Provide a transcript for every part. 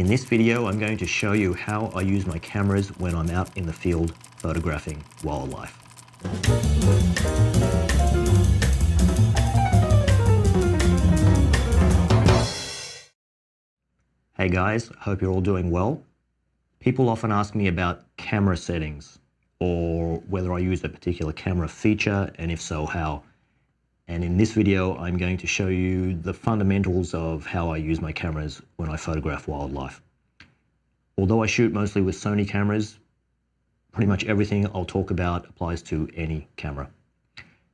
In this video, I'm going to show you how I use my cameras when I'm out in the field photographing wildlife. Hey guys, hope you're all doing well. People often ask me about camera settings or whether I use a particular camera feature, and if so, how. And in this video, I'm going to show you the fundamentals of how I use my cameras when I photograph wildlife. Although I shoot mostly with Sony cameras, pretty much everything I'll talk about applies to any camera.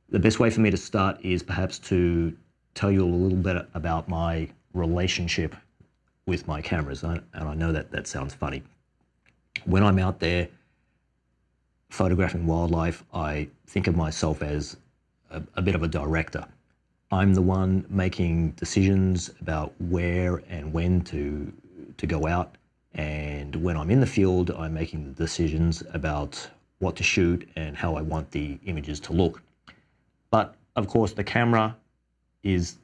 The best way for me to start is perhaps to tell you a little bit about my relationship with my cameras, and I know that sounds funny. When I'm out there photographing wildlife, I think of myself as a bit of a director. I'm the one making decisions about where and when to go out, and when I'm in the field, I'm making the decisions about what to shoot and how I want the images to look. But of course, the camera is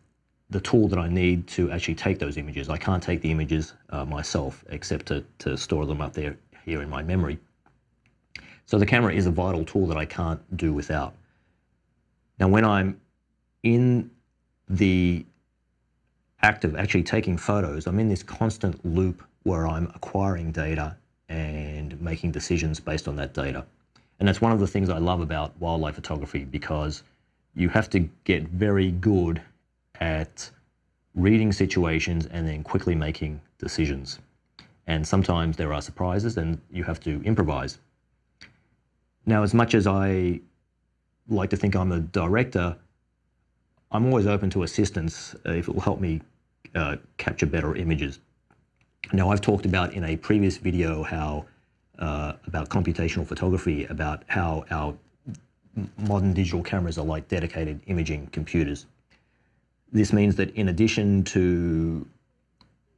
the tool that I need to actually take those images. I can't take the images myself, except to store them up there here in my memory. So the camera is a vital tool that I can't do without. Now, when I'm in the act of actually taking photos, I'm in this constant loop where I'm acquiring data and making decisions based on that data. And that's one of the things I love about wildlife photography, because you have to get very good at reading situations and then quickly making decisions. And sometimes there are surprises and you have to improvise. Now, as much as I like to think I'm a director, I'm always open to assistance if it will help me capture better images. Now, I've talked about in a previous video how about computational photography, about how our modern digital cameras are like dedicated imaging computers. This means that in addition to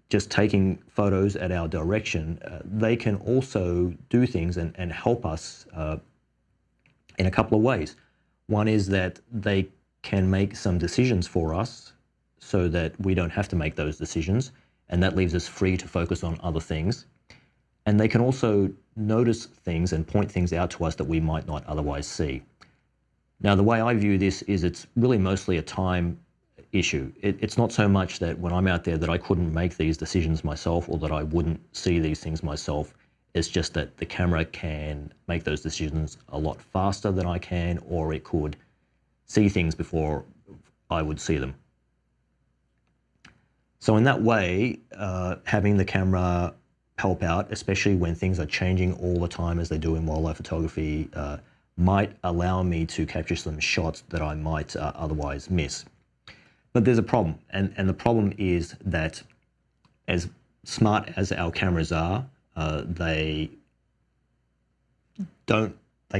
just taking photos at our direction, they can also do things and help us in a couple of ways. One is that they can make some decisions for us so that we don't have to make those decisions, and that leaves us free to focus on other things. And they can also notice things and point things out to us that we might not otherwise see. Now, the way I view this is it's really mostly a time issue. It's not so much that when I'm out there that I couldn't make these decisions myself or that I wouldn't see these things myself. It's just that the camera can make those decisions a lot faster than I can, or it could see things before I would see them. So in that way, having the camera help out, especially when things are changing all the time as they do in wildlife photography, might allow me to capture some shots that I might otherwise miss. But there's a problem, and the problem is that as smart as our cameras are, they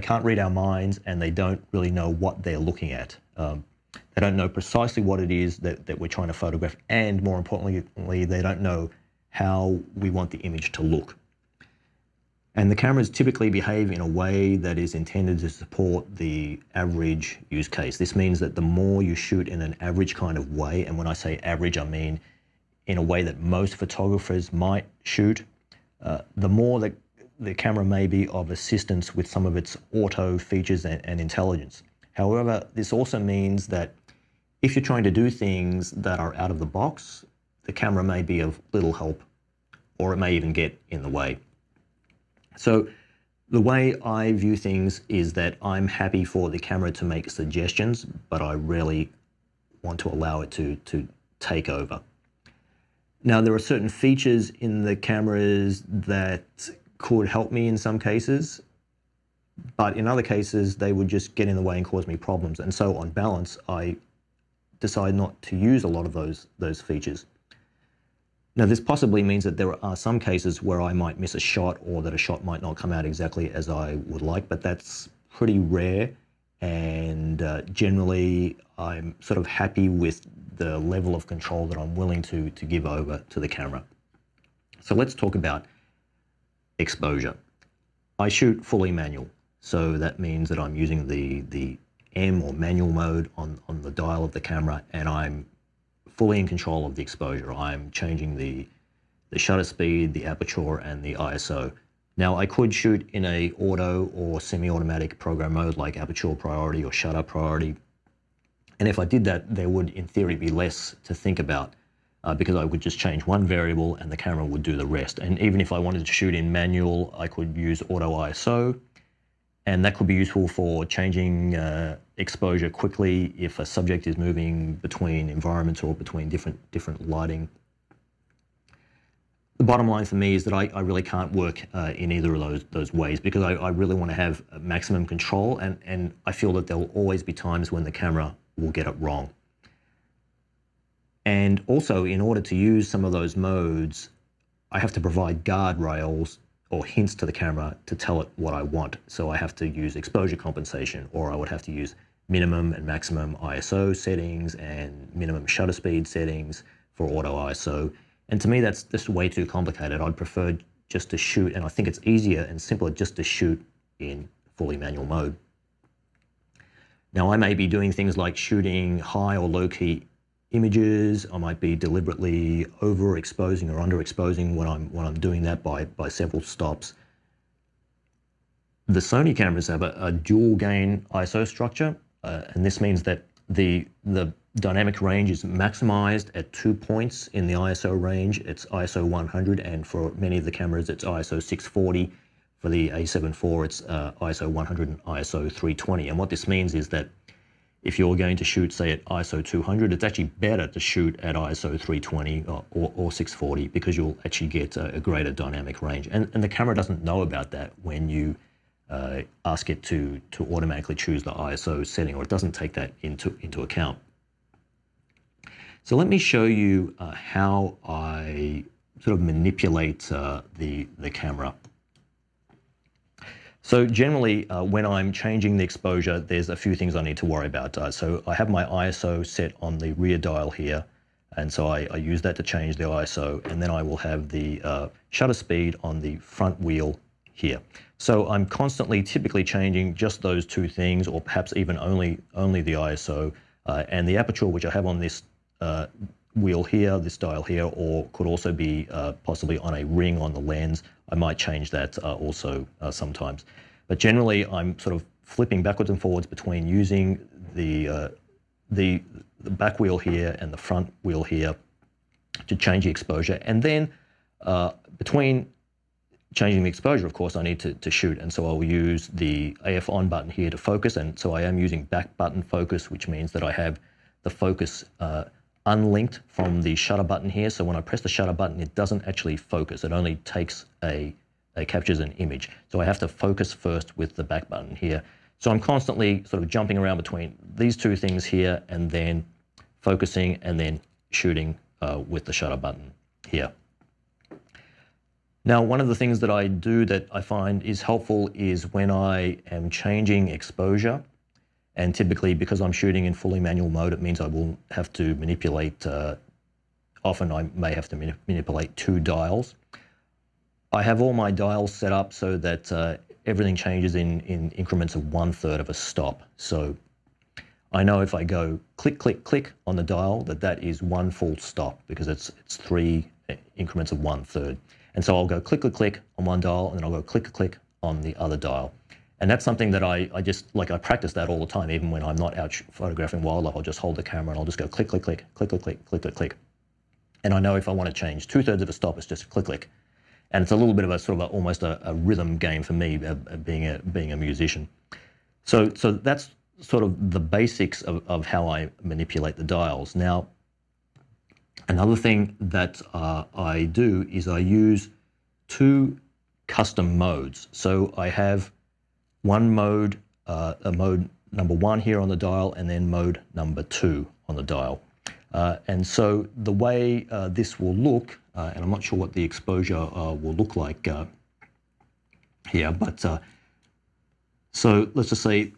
can't read our minds, and they don't really know what they're looking at. They don't know precisely what it is that we're trying to photograph, and more importantly, they don't know how we want the image to look. And the cameras typically behave in a way that is intended to support the average use case. This means that the more you shoot in an average kind of way, and when I say average, I mean in a way that most photographers might shoot, the more that the camera may be of assistance with some of its auto features and intelligence. However, this also means that if you're trying to do things that are out of the box, the camera may be of little help, or it may even get in the way. So the way I view things is that I'm happy for the camera to make suggestions, but I rarely want to allow it to take over. Now, there are certain features in the cameras that could help me in some cases, but in other cases, they would just get in the way and cause me problems. And so on balance, I decide not to use a lot of those features. Now, this possibly means that there are some cases where I might miss a shot, or that a shot might not come out exactly as I would like, but that's pretty rare. And generally, I'm sort of happy with the level of control that I'm willing to give over to the camera. So let's talk about exposure. I shoot fully manual, so that means that I'm using the M or manual mode on the dial of the camera, and I'm fully in control of the exposure. I'm changing the the shutter speed, the aperture, and the ISO. Now I could shoot in a auto or semi-automatic program mode like aperture priority or shutter priority. And if I did that, there would in theory be less to think about because I would just change one variable and the camera would do the rest. And even if I wanted to shoot in manual, I could use auto ISO, and that could be useful for changing exposure quickly if a subject is moving between environments or between different lighting. The bottom line for me is that I really can't work in either of those ways because I really want to have maximum control, and I feel that there will always be times when the camera will get it wrong. And also, in order to use some of those modes, I have to provide guardrails or hints to the camera to tell it what I want. So I have to use exposure compensation, or I would have to use minimum and maximum ISO settings and minimum shutter speed settings for auto ISO. And to me, that's just way too complicated. I'd prefer just to shoot, and I think it's easier and simpler just to shoot in fully manual mode. Now, I may be doing things like shooting high or low key images. I might be deliberately overexposing or underexposing when I'm doing that by several stops. The Sony cameras have a dual gain ISO structure, and this means that the dynamic range is maximized at 2 points in the ISO range. It's ISO 100, and for many of the cameras, it's ISO 640. For the A7 IV, it's ISO 100 and ISO 320. And what this means is that if you're going to shoot, say, at ISO 200, it's actually better to shoot at ISO 320 or 640 because you'll actually get a greater dynamic range. And the camera doesn't know about that when you ask it to automatically choose the ISO setting, or it doesn't take that into account. So let me show you how I sort of manipulate the camera. So generally, when I'm changing the exposure, there's a few things I need to worry about. So I have my ISO set on the rear dial here, and so I use that to change the ISO, and then I will have the shutter speed on the front wheel here. So I'm constantly typically changing just those two things, or perhaps even only the ISO, and the aperture, which I have on this wheel here, this dial here, or could also be possibly on a ring on the lens. I might change that also sometimes. But generally, I'm sort of flipping backwards and forwards between using the back wheel here and the front wheel here to change the exposure. And then between changing the exposure, of course, I need to shoot. And so I'll use the AF on button here to focus. And so I am using back button focus, which means that I have the focus unlinked from the shutter button here. So when I press the shutter button, it doesn't actually focus. It only takes captures an image. So I have to focus first with the back button here. So I'm constantly sort of jumping around between these two things here and then focusing and then shooting with the shutter button here. Now, one of the things that I do that I find is helpful is when I am changing exposure. And typically, because I'm shooting in fully manual mode, it means I will have to manipulate, often I may have to manipulate two dials. I have all my dials set up so that everything changes in increments of 1/3 of a stop. So I know if I go click, click, click on the dial, that is one full stop because it's 3 increments of 1/3. And so I'll go click, click, click on one dial, and then I'll go click, click, click on the other dial. And that's something that I practice that all the time. Even when I'm not out photographing wildlife, I'll just hold the camera and I'll just go click, click, click, click, click, click, click, click, click. And I know if I want to change 2/3 of a stop, it's just click, click. And it's a little bit of a sort of almost a rhythm game for me, being a musician. So that's sort of the basics of how I manipulate the dials. Now, another thing that I do is I use 2 custom modes. So I have one mode, mode number 1 here on the dial, and then mode number 2 on the dial. And so the way this will look, and I'm not sure what the exposure will look like here, but so let's just say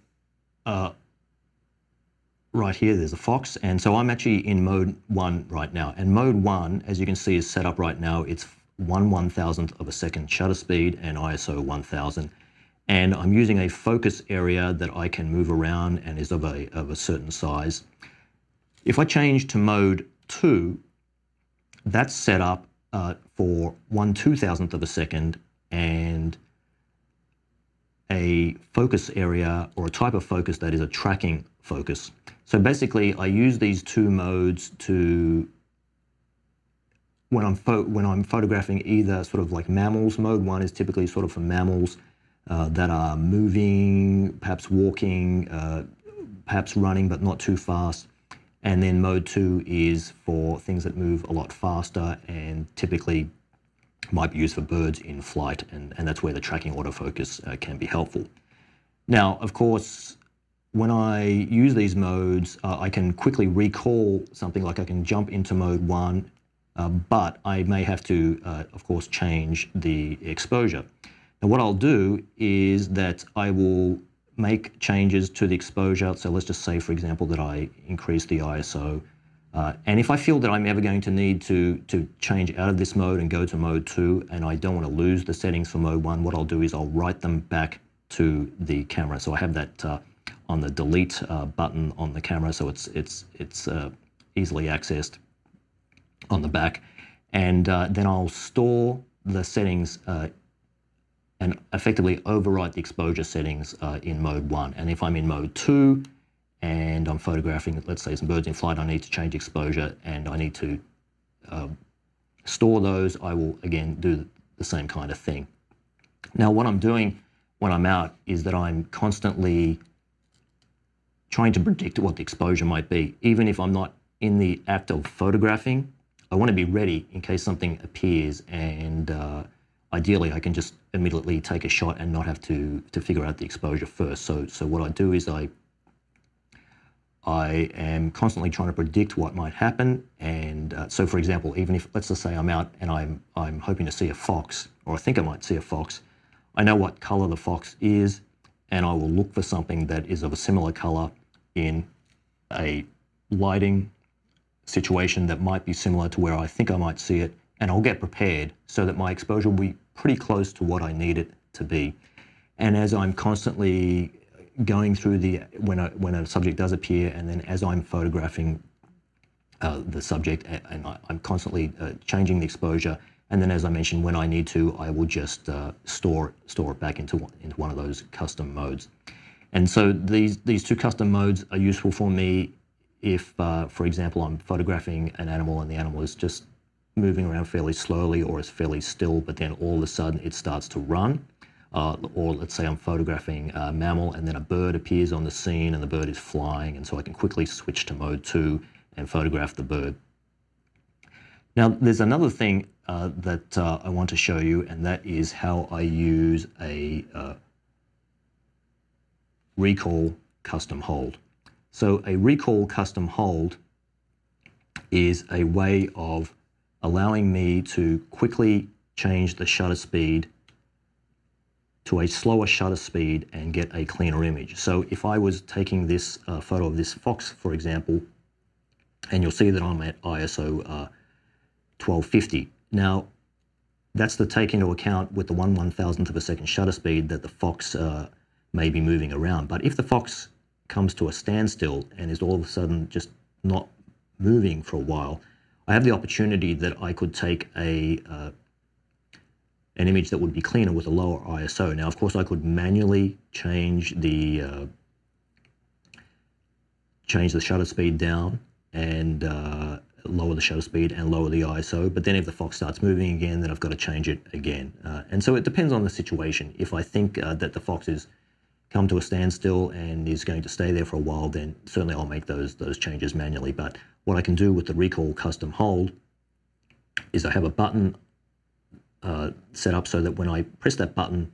right here, there's a fox, and so I'm actually in mode 1 right now. And mode 1, as you can see, is set up right now. It's 1/1000th of a second shutter speed and ISO 1000. And I'm using a focus area that I can move around and is of a certain size. If I change to mode 2, that's set up for 1/2000th of a second and a focus area or a type of focus that is a tracking focus. So basically I use these two modes to, when I'm photographing either sort of like mammals. Mode 1 is typically sort of for mammals that are moving, perhaps walking, perhaps running but not too fast. And then mode 2 is for things that move a lot faster and typically might be used for birds in flight, and that's where the tracking autofocus can be helpful. Now, of course, when I use these modes, I can quickly recall something, like I can jump into mode 1, but I may have to, of course, change the exposure. Now, what I'll do is that I will make changes to the exposure. So let's just say, for example, that I increase the ISO. And if I feel that I'm ever going to need to change out of this mode and go to mode 2, and I don't want to lose the settings for mode 1, what I'll do is I'll write them back to the camera. So I have that on the delete button on the camera, so it's easily accessed on the back. And then I'll store the settings and effectively overwrite the exposure settings in mode 1. And if I'm in mode 2, and I'm photographing, let's say, some birds in flight, I need to change exposure and I need to store those, I will again do the same kind of thing. Now, what I'm doing when I'm out is that I'm constantly trying to predict what the exposure might be. Even if I'm not in the act of photographing, I want to be ready in case something appears, and ideally I can just immediately take a shot and not have to figure out the exposure first. So what I do is I am constantly trying to predict what might happen. And so, for example, even if, let's just say I'm out and I'm hoping to see a fox, or I think I might see a fox, I know what color the fox is, and I will look for something that is of a similar color in a lighting situation that might be similar to where I think I might see it, and I'll get prepared so that my exposure will be pretty close to what I need it to be. And as I'm constantly going through when a subject does appear, and then as I'm photographing the subject, and I'm constantly changing the exposure, and then as I mentioned, when I need to, I will just store it back into one of those custom modes. And so these two custom modes are useful for me if, for example, I'm photographing an animal and the animal is just moving around fairly slowly or is fairly still, but then all of a sudden it starts to run. Or let's say I'm photographing a mammal and then a bird appears on the scene and the bird is flying, and so I can quickly switch to mode 2 and photograph the bird. Now, there's another thing that I want to show you, and that is how I use a Recoil custom hold. So a Recoil custom hold is a way of allowing me to quickly change the shutter speed to a slower shutter speed and get a cleaner image. So if I was taking this photo of this fox, for example, and you'll see that I'm at ISO 1250. Now, that's to take into account with the 1/1000th of a second shutter speed that the fox may be moving around. But if the fox comes to a standstill and is all of a sudden just not moving for a while, I have the opportunity that I could take an image that would be cleaner with a lower ISO. Now, of course, I could manually change the shutter speed down and lower the shutter speed and lower the ISO. But then if the fox starts moving again, then I've got to change it again. And so it depends on the situation. If I think that the fox is come to a standstill and is going to stay there for a while, then certainly I'll make those changes manually. But what I can do with the Recoil custom hold is I have a button set up so that when I press that button,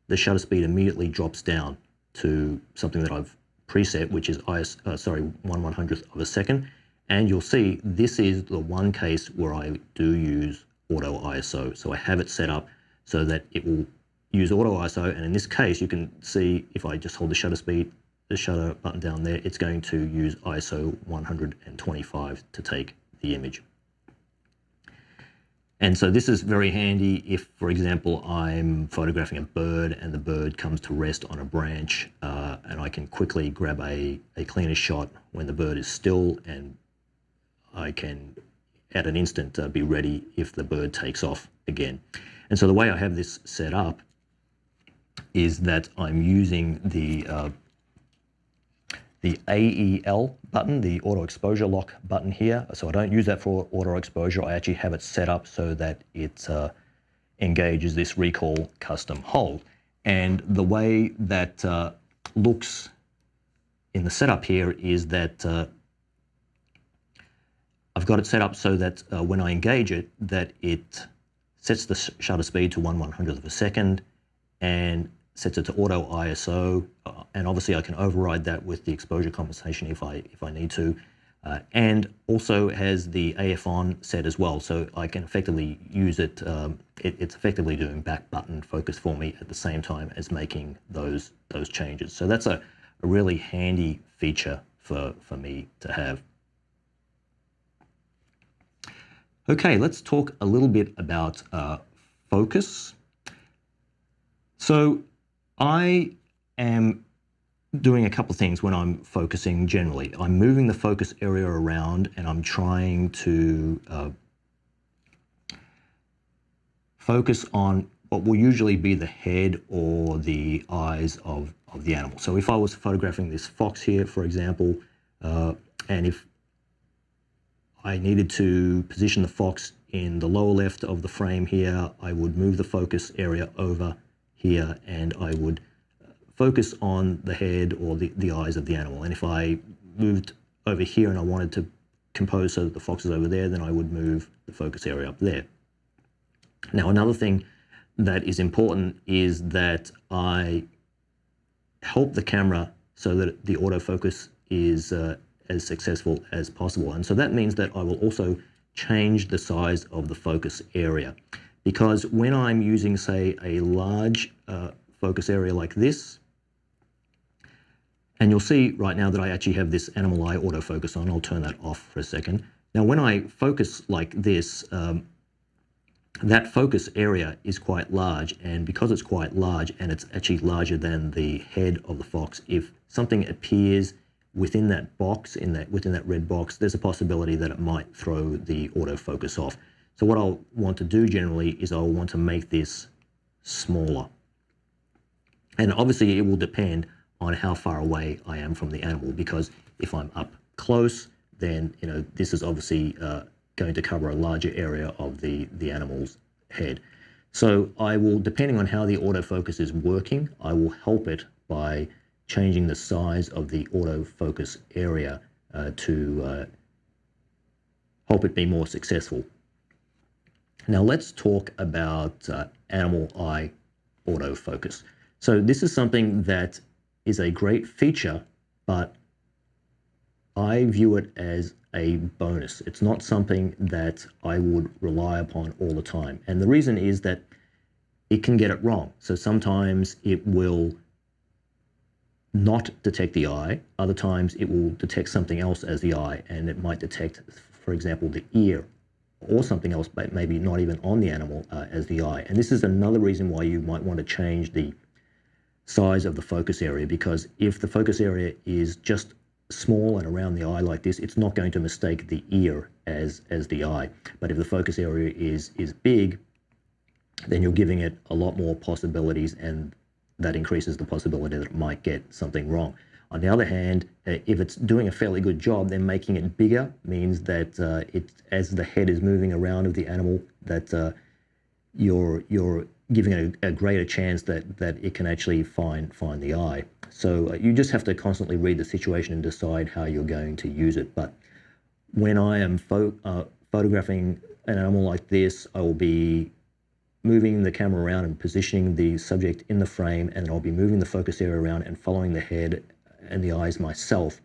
the shutter speed immediately drops down to something that I've preset, which is 1/100th of a second. And you'll see this is the one case where I do use auto ISO. So I have it set up so that it will use auto ISO, and in this case you can see if I just hold the shutter button down there, it's going to use ISO 125 to take the image. And so this is very handy if, for example, I'm photographing a bird and the bird comes to rest on a branch, and I can quickly grab a cleaner shot when the bird is still, and I can at an instant be ready if the bird takes off again. And so the way I have this set up is that I'm using the AEL button, the auto exposure lock button here. So I don't use that for auto exposure. I actually have it set up so that it engages this Recoil custom hold. And the way that looks in the setup here is that I've got it set up so that when I engage it, that it sets the shutter speed to 1/100th of a second and sets it to auto ISO, and obviously I can override that with the exposure compensation if I need to, and also has the AF on set as well, so I can effectively use it. It's effectively doing back button focus for me at the same time as making those changes. So that's a really handy feature for me to have. Okay, let's talk a little bit about focus. So I am doing a couple of things when I'm focusing generally. I'm moving the focus area around and I'm trying to focus on what will usually be the head or the eyes of the animal. So if I was photographing this fox here, for example, and if I needed to position the fox in the lower left of the frame here, I would move the focus area over here and I would focus on the head or the eyes of the animal. And if I moved over here and I wanted to compose so that the fox is over there, then I would move the focus area up there. Now, another thing that is important is that I help the camera so that the autofocus is as successful as possible. And so that means that I will also change the size of the focus area, because when I'm using, say, a large focus area like this, and you'll see right now that I actually have this animal eye autofocus on. I'll turn that off for a second. Now, when I focus like this, that focus area is quite large, and because it's quite large and it's actually larger than the head of the fox, if something appears within that box, within that red box, there's a possibility that it might throw the autofocus off. So what I'll want to do generally is I'll want to make this smaller. And obviously it will depend on how far away I am from the animal, because if I'm up close, then this is obviously going to cover a larger area of the animal's head. So I will, depending on how the autofocus is working, I will help it by changing the size of the autofocus area to help it be more successful. Now let's talk about animal eye autofocus. So this is something that is a great feature, but I view it as a bonus. It's not something that I would rely upon all the time. And the reason is that it can get it wrong. So sometimes it will not detect the eye. Other times it will detect something else as the eye, and it might detect, for example, the ear or something else, but maybe not even on the animal as the eye. And this is another reason why you might want to change the size of the focus area, because if the focus area is just small and around the eye like this, it's not going to mistake the ear as the eye. But if the focus area is big, then you're giving it a lot more possibilities, and that increases the possibility that it might get something wrong. On the other hand, if it's doing a fairly good job, then making it bigger means that as the head is moving around of the animal, that you're giving it a greater chance that it can actually find the eye. So you just have to constantly read the situation and decide how you're going to use it. But when I am photographing an animal like this, I will be moving the camera around and positioning the subject in the frame, and I'll be moving the focus area around and following the head and the eyes myself.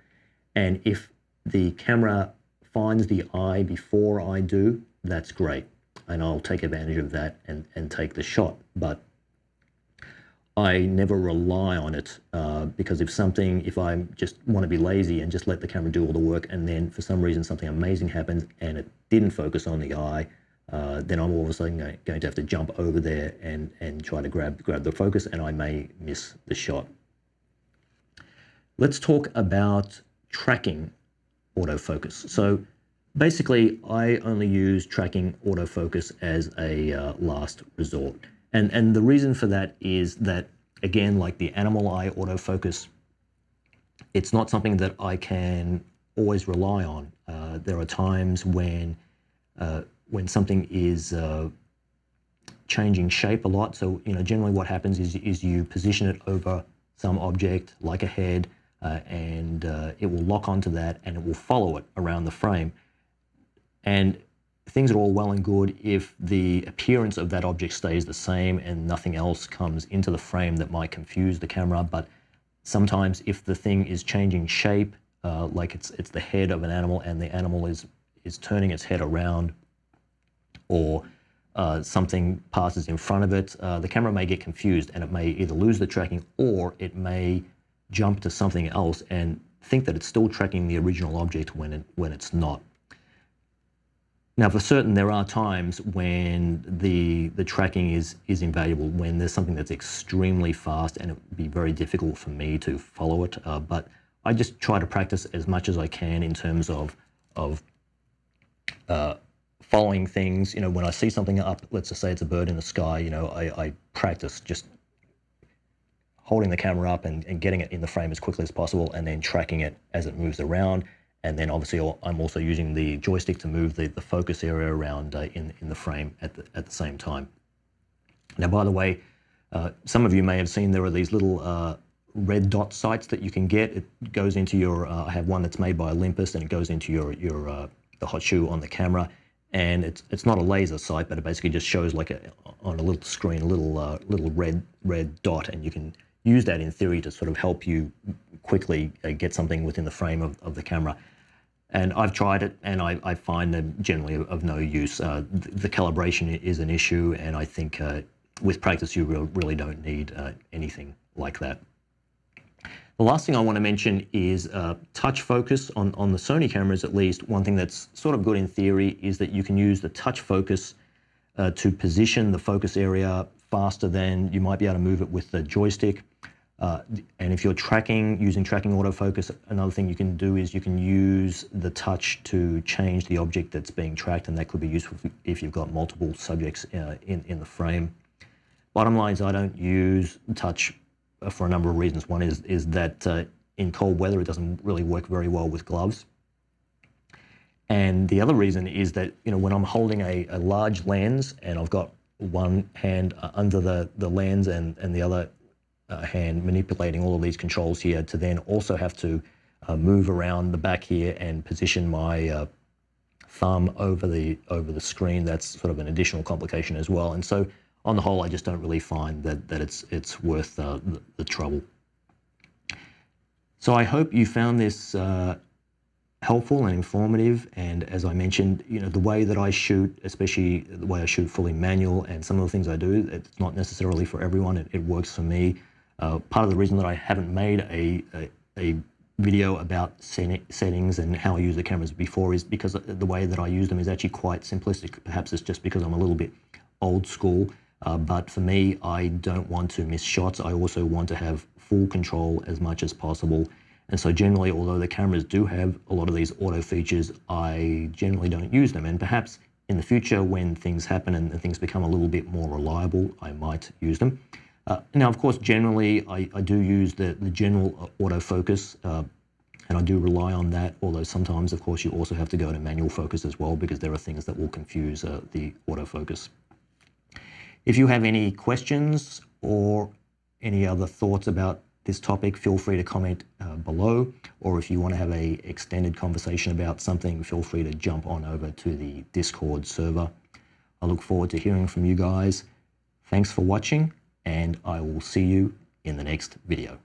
And if the camera finds the eye before I do, that's great, and I'll take advantage of that and take the shot. But I never rely on it, because if I just want to be lazy and just let the camera do all the work, and then for some reason something amazing happens and it didn't focus on the eye, then I'm all of a sudden going to have to jump over there and try to grab the focus, and I may miss the shot. Let's talk about tracking autofocus. So Basically, I only use tracking autofocus as a last resort. And the reason for that is that, again, like the animal eye autofocus, it's not something that I can always rely on. There are times when something is changing shape a lot. So, generally what happens is you position it over some object like a head, and it will lock onto that and it will follow it around the frame. And things are all well and good if the appearance of that object stays the same and nothing else comes into the frame that might confuse the camera. But sometimes if the thing is changing shape, like it's the head of an animal and the animal is turning its head around, or something passes in front of it, the camera may get confused and it may either lose the tracking or it may jump to something else and think that it's still tracking the original object when it's not. Now, for certain, there are times when the tracking is invaluable, when there's something that's extremely fast and it would be very difficult for me to follow it. But I just try to practice as much as I can in terms of following things. When I see something up, let's just say it's a bird in the sky, I practice just holding the camera up and getting it in the frame as quickly as possible and then tracking it as it moves around. And then obviously I'm also using the joystick to move the focus area around in the frame at the same time. Now, by the way, some of you may have seen there are these little red dot sights that you can get. It goes into your, I have one that's made by Olympus, and it goes into the hot shoe on the camera. And it's not a laser sight, but it basically just shows like on a little screen, a little red dot, and you can use that in theory to sort of help you quickly get something within the frame of the camera. And I've tried it, and I find them generally of no use. The calibration is an issue, and I think with practice you really don't need anything like that. The last thing I want to mention is touch focus. On the Sony cameras, at least, one thing that's sort of good in theory is that you can use the touch focus to position the focus area faster than you might be able to move it with the joystick. And if you're using tracking autofocus, another thing you can do is you can use the touch to change the object that's being tracked, and that could be useful if you've got multiple subjects in the frame. Bottom line is I don't use touch for a number of reasons. One is that in cold weather it doesn't really work very well with gloves. And the other reason is that when I'm holding a large lens and I've got one hand under the lens and the other hand manipulating all of these controls here, to then also have to move around the back here and position my thumb over the screen, that's sort of an additional complication as well. And so on the whole, I just don't really find that it's worth the trouble. So I hope you found this helpful and informative. And as I mentioned, the way that I shoot, especially the way I shoot fully manual, and some of the things I do, it's not necessarily for everyone. It works for me. Part of the reason that I haven't made a video about settings and how I use the cameras before is because the way that I use them is actually quite simplistic. Perhaps it's just because I'm a little bit old school, but for me, I don't want to miss shots. I also want to have full control as much as possible. And so generally, although the cameras do have a lot of these auto features, I generally don't use them. And perhaps in the future, when things happen and things become a little bit more reliable, I might use them. Now, of course, generally, I do use the general autofocus, and I do rely on that, although sometimes, of course, you also have to go to manual focus as well, because there are things that will confuse the autofocus. If you have any questions or any other thoughts about this topic, feel free to comment below, or if you want to have an extended conversation about something, feel free to jump on over to the Discord server. I look forward to hearing from you guys. Thanks for watching, and I will see you in the next video.